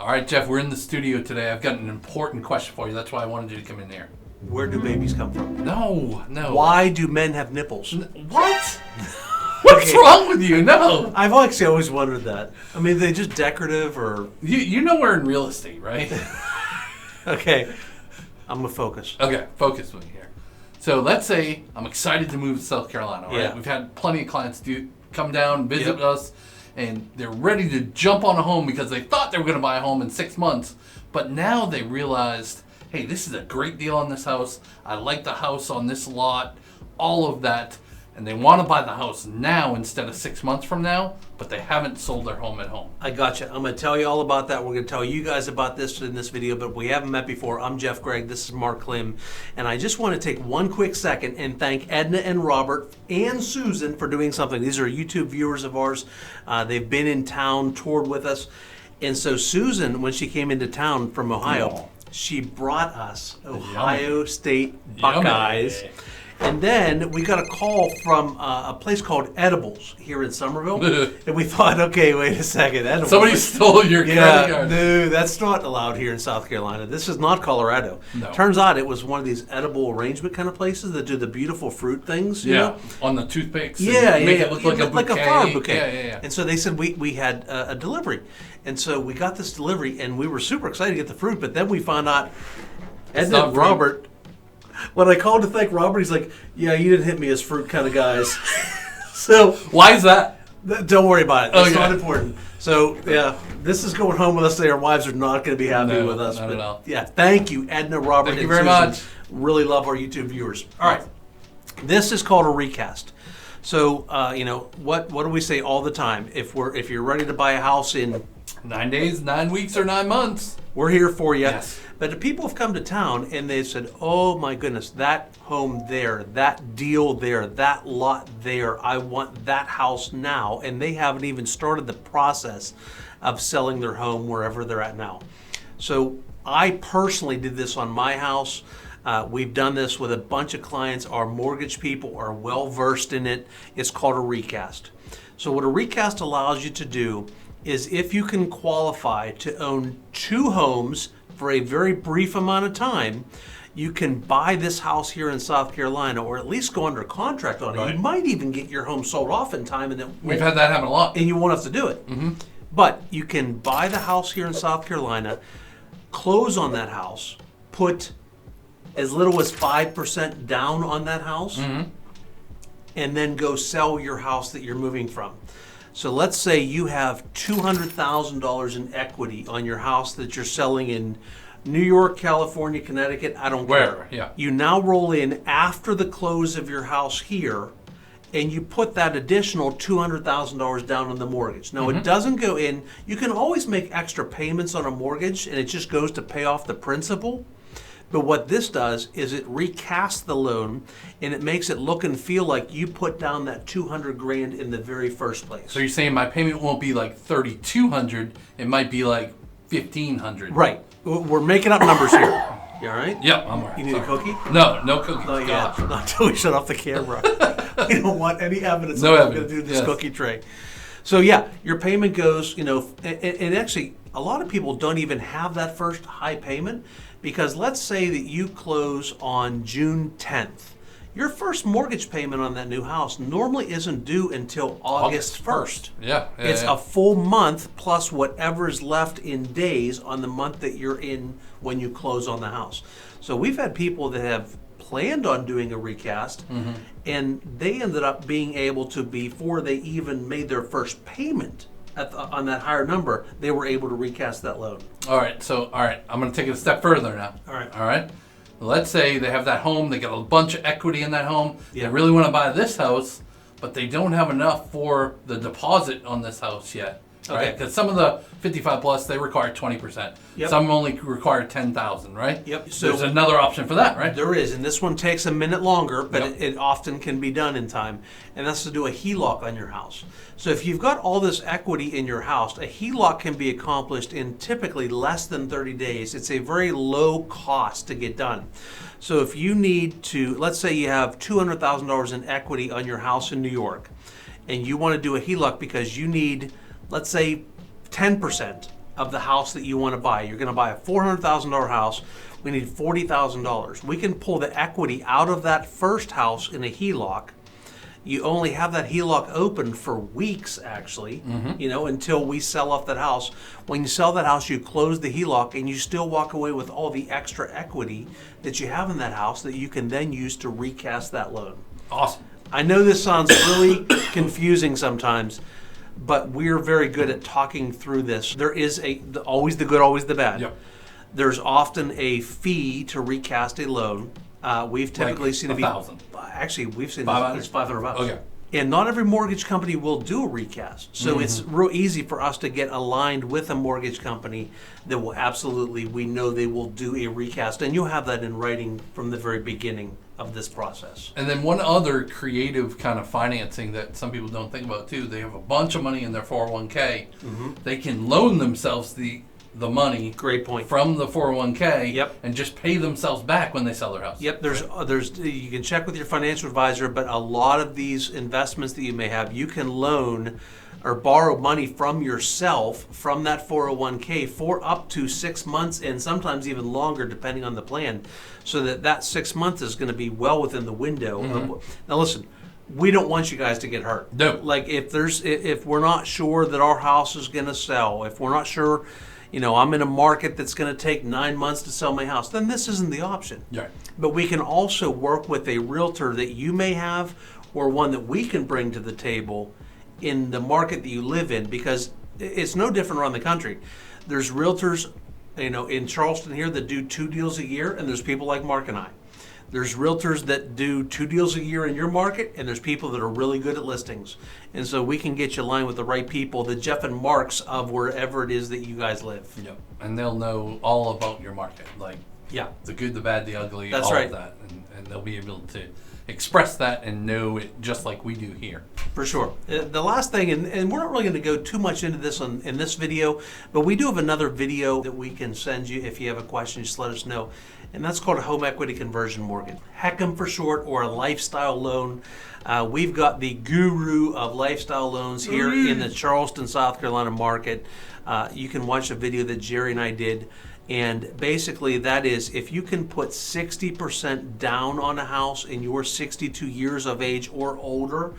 All right, Jeff, we're in the studio today. I've got an important question for you. That's why I wanted you to come in here. Where do babies come from? No. Why do men have nipples? What? What's wrong with you? No. I've actually always wondered that. I mean, they just decorative or... You know we're in real estate, right? Okay. I'm going to focus. Okay, focus with me here. So let's say I'm excited to move to South Carolina, right? Yeah. We've had plenty of clients come down, visit us, and they're ready to jump on a home because they thought they were going to buy a home in 6 months, but now they realized, hey, this is a great deal on this house. I like the house on this lot, all of that, and they want to buy the house now instead of 6 months from now, but they haven't sold their home at home. I gotcha. I'm going to tell you all about that. We're going to tell you guys about this in this video, but we haven't met before. I'm Jeff Gregg. This is Mark Klim. And I just want to take one quick second and thank Edna and Robert and Susan for doing something. These are YouTube viewers of ours. They've been in town, toured with us. And so Susan, when she came into town from Ohio, she brought us Ohio State Buckeyes. Yummy. And then we got a call from a place called Edibles here in Summerville. And we thought, okay, wait a second. Edibles. Somebody stole your credit card. No, that's not allowed here in South Carolina. This is not Colorado. No. Turns out it was one of these edible arrangement kind of places that do the beautiful fruit things. You know? On the toothpicks. Make it look like a bouquet. Like a flower bouquet. Yeah. And so they said we had a delivery. And so we got this delivery, and we were super excited to get the fruit, but then we found out Edna and Robert... When I called to thank Robert, he's like, yeah, you didn't hit me as fruit kind of guys. So why is that? Don't worry about it. It's Okay. not important. So, yeah, this is going home with us today. Our wives are not going to be happy with us. Not at all. Yeah, thank you, Edna, Robert, Thank you and very Susan. much. Really love our YouTube viewers. All right. This is called a recast. So, what do we say all the time? If you're ready to buy a house in 9 days, 9 weeks, or 9 months, we're here for you. Yes. But the people have come to town and they've said, oh my goodness, that home there, that deal there, that lot there, I want that house now. And they haven't even started the process of selling their home wherever they're at now. So I personally did this on my house. We've done this with a bunch of clients. Our mortgage people are well versed in it. It's called a recast. So what a recast allows you to do is if you can qualify to own 2 homes for a very brief amount of time, you can buy this house here in South Carolina, or at least go under contract on it. Right. You might even get your home sold off in time, and we've had that happen a lot. and you won't have to do it. Mm-hmm. But you can buy the house here in South Carolina, close on that house, put as little as 5% down on that house, and then go sell your house that you're moving from. So let's say you have $200,000 in equity on your house that you're selling in New York, California, Connecticut, I don't care. Wherever, yeah. You now roll in after the close of your house here, and you put that additional $200,000 down on the mortgage. Now, it doesn't go in. You can always make extra payments on a mortgage, and it just goes to pay off the principal. But what this does is it recasts the loan, and it makes it look and feel like you put down that $200,000 in the very first place. So you're saying my payment won't be like $3,200, it might be like $1,500. Right. We're making up numbers here. You all right? Yep, I'm all right. You need a cookie? No cookies. Not Gosh. yet. Not until we shut off the camera. We don't want any evidence No that we're evidence, going to do this yes. cookie tray. So yeah, your payment goes, and actually a lot of people don't even have that first high payment, because let's say that you close on June 10th. Your first mortgage payment on that new house normally isn't due until August 1st. Yeah. It's a full month plus whatever is left in days on the month that you're in when you close on the house. So we've had people that have planned on doing a recast, and they ended up being able to, before they even made their first payment on that higher number, they were able to recast that loan. All right, I'm going to take it a step further now. All right. All right. Let's say they have that home, they got a bunch of equity in that home. Yeah. They really want to buy this house, but they don't have enough for the deposit on this house yet. Okay. Right? Because some of the 55 plus, they require 20%. Yep. Some only require 10,000, right? Yep. So there's another option for that, right? There is, and this one takes a minute longer, but Yep. it often can be done in time, and that's to do a HELOC on your house. So if you've got all this equity in your house, a HELOC can be accomplished in typically less than 30 days. It's a very low cost to get done. So if you need to, let's say you have $200,000 in equity on your house in New York, and you want to do a HELOC because you need, let's say, 10% of the house that you want to buy. You're going to buy a $400,000 house. We need $40,000. We can pull the equity out of that first house in a HELOC. You only have that HELOC open for weeks, actually, until we sell off that house. When you sell that house, you close the HELOC, and you still walk away with all the extra equity that you have in that house that you can then use to recast that loan. Awesome. I know this sounds really confusing sometimes, but we're very good at talking through this. There is always the good, always the bad. Yep. There's often a fee to recast a loan. We've typically seen it be $1,000. Actually, we've seen $500? it's $500. Okay. And not every mortgage company will do a recast. So it's real easy for us to get aligned with a mortgage company that will absolutely, we know they will do a recast. And you'll have that in writing from the very beginning of this process. And then one other creative kind of financing that some people don't think about too, they have a bunch of money in their 401k. They can loan themselves the money. Great point. From the 401k. Yep. And just pay themselves back when they sell their house. Yep, there's you can check with your financial advisor, but a lot of these investments that you may have, you can loan or borrow money from yourself from that 401k for up to 6 months and sometimes even longer depending on the plan, so that 6 months is going to be well within the window. Now listen, we don't want you guys to get hurt. No. Like if we're not sure that our house is going to sell, if we're not sure, I'm in a market that's going to take 9 months to sell my house, then this isn't the option. Right. But we can also work with a realtor that you may have or one that we can bring to the table in the market that you live in, because it's no different around the country. There's realtors, in Charleston here that do 2 deals a year, and there's people like Mark and I. There's realtors that do 2 deals a year in your market, and there's people that are really good at listings. And so we can get you aligned with the right people, the Jeff and Marks of wherever it is that you guys live. Yep. And they'll know all about your market, like the good, the bad, the ugly, That's all right. of that. And they'll be able to express that and know it just like we do here. For sure. The last thing, and we're not really going to go too much into this in this video, but we do have another video that we can send you. If you have a question, just let us know. And that's called a home equity conversion mortgage, HECM for short, or a lifestyle loan. We've got the guru of lifestyle loans here in the Charleston, South Carolina market. You can watch a video that Jerry and I did. And basically that is, if you can put 60% down on a house and you're 62 years of age or older,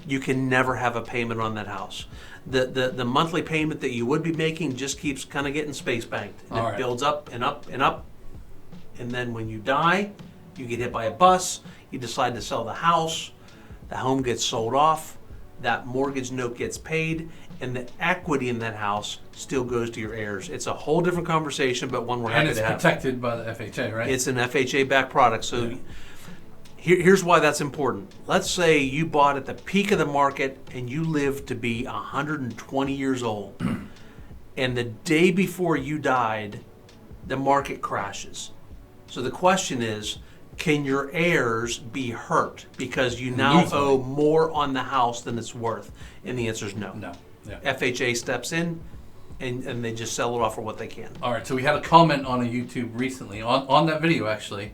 you can never have a payment on that house. The monthly payment that you would be making just keeps kind of getting space banked. And it builds up and up and up. And then when you die, you get hit by a bus, you decide to sell the house, the home gets sold off, that mortgage note gets paid, and the equity in that house still goes to your heirs. It's a whole different conversation, but one we're happy to have. And it's protected by the FHA, right? It's an FHA-backed product. So here's why that's important. Let's say you bought at the peak of the market and you lived to be 120 years old, and the day before you died, the market crashes. So the question is, can your heirs be hurt because you now owe more on the house than it's worth? And the answer is no. No. Yeah. FHA steps in and they just sell it off for what they can. All right, so we had a comment on a YouTube recently, on that video actually,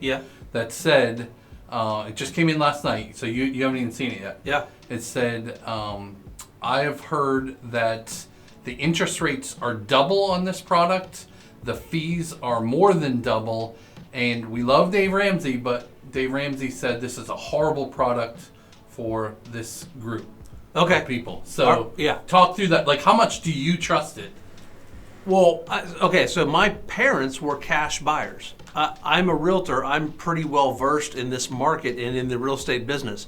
that said, it just came in last night, so you haven't even seen it yet. Yeah. It said, I have heard that the interest rates are double on this product, the fees are more than double, and we love Dave Ramsey, but Dave Ramsey said this is a horrible product for this group of people. So talk through that. Like, how much do you trust it? Well, so my parents were cash buyers. I'm a realtor. I'm pretty well versed in this market and in the real estate business.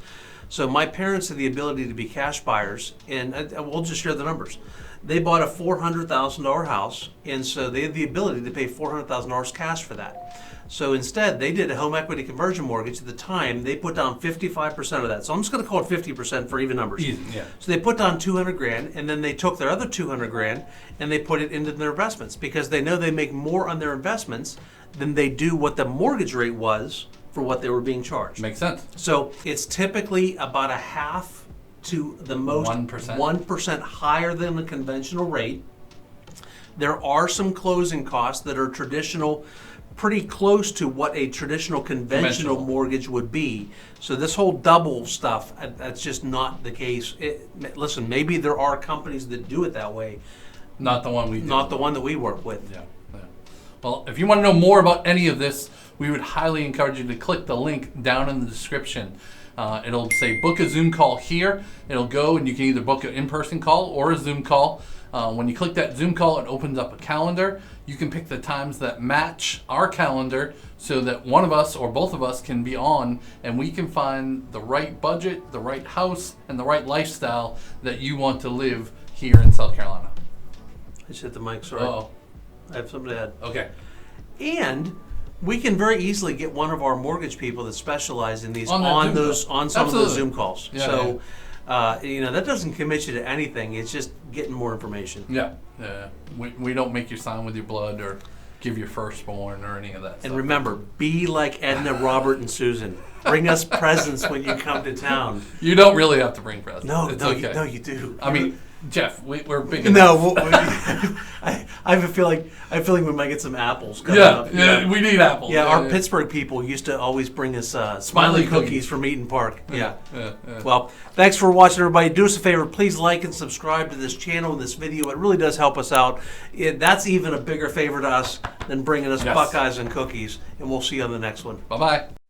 So my parents had the ability to be cash buyers, and we'll just share the numbers. They bought a $400,000 house, and so they had the ability to pay $400,000 cash for that. So instead, they did a home equity conversion mortgage. At the time, they put down 55% of that. So I'm just going to call it 50% for even numbers. Easy, yeah. So they put down $200,000, and then they took their other $200,000 and they put it into their investments, because they know they make more on their investments than they do what the mortgage rate was for what they were being charged. Makes sense. So it's typically about a half to the most 1% higher than the conventional rate. There are some closing costs that are traditional, pretty close to what a traditional conventional mortgage would be. So this whole double stuff, that's just not the case. Listen, maybe there are companies that do it that way. Not the one we do. Not the one that we work with. Yeah. Well, if you want to know more about any of this, we would highly encourage you to click the link down in the description. It'll say book a Zoom call here. It'll go and you can either book an in-person call or a Zoom call. When you click that Zoom call, it opens up a calendar. You can pick the times that match our calendar so that one of us or both of us can be on, and we can find the right budget, the right house, and the right lifestyle that you want to live here in South Carolina. I just hit the mic, sorry. Oh, I have something to add. okay. And we can very easily get one of our mortgage people that specialize in these On on that some of Absolutely. those Zoom calls. Yeah, So, that doesn't commit you to anything. It's just getting more information. Yeah. We don't make you sign with your blood or give your firstborn or any of that And stuff. remember, be like Edna, Robert, and Susan. Bring us presents when you come to town. You don't really have to bring presents. It's okay. No, you do. I mean, Jeff, we're big No, enough. I have a feeling we might get some apples coming Yeah, up. we need apples. Yeah, our Pittsburgh people used to always bring us Smiley cookies from Eaton Park. Yeah. Well, thanks for watching, everybody. Do us a favor. Please like and subscribe to this channel and this video. It really does help us out. That's even a bigger favor to us than bringing us Yes. Buckeyes and cookies. And we'll see you on the next one. Bye-bye.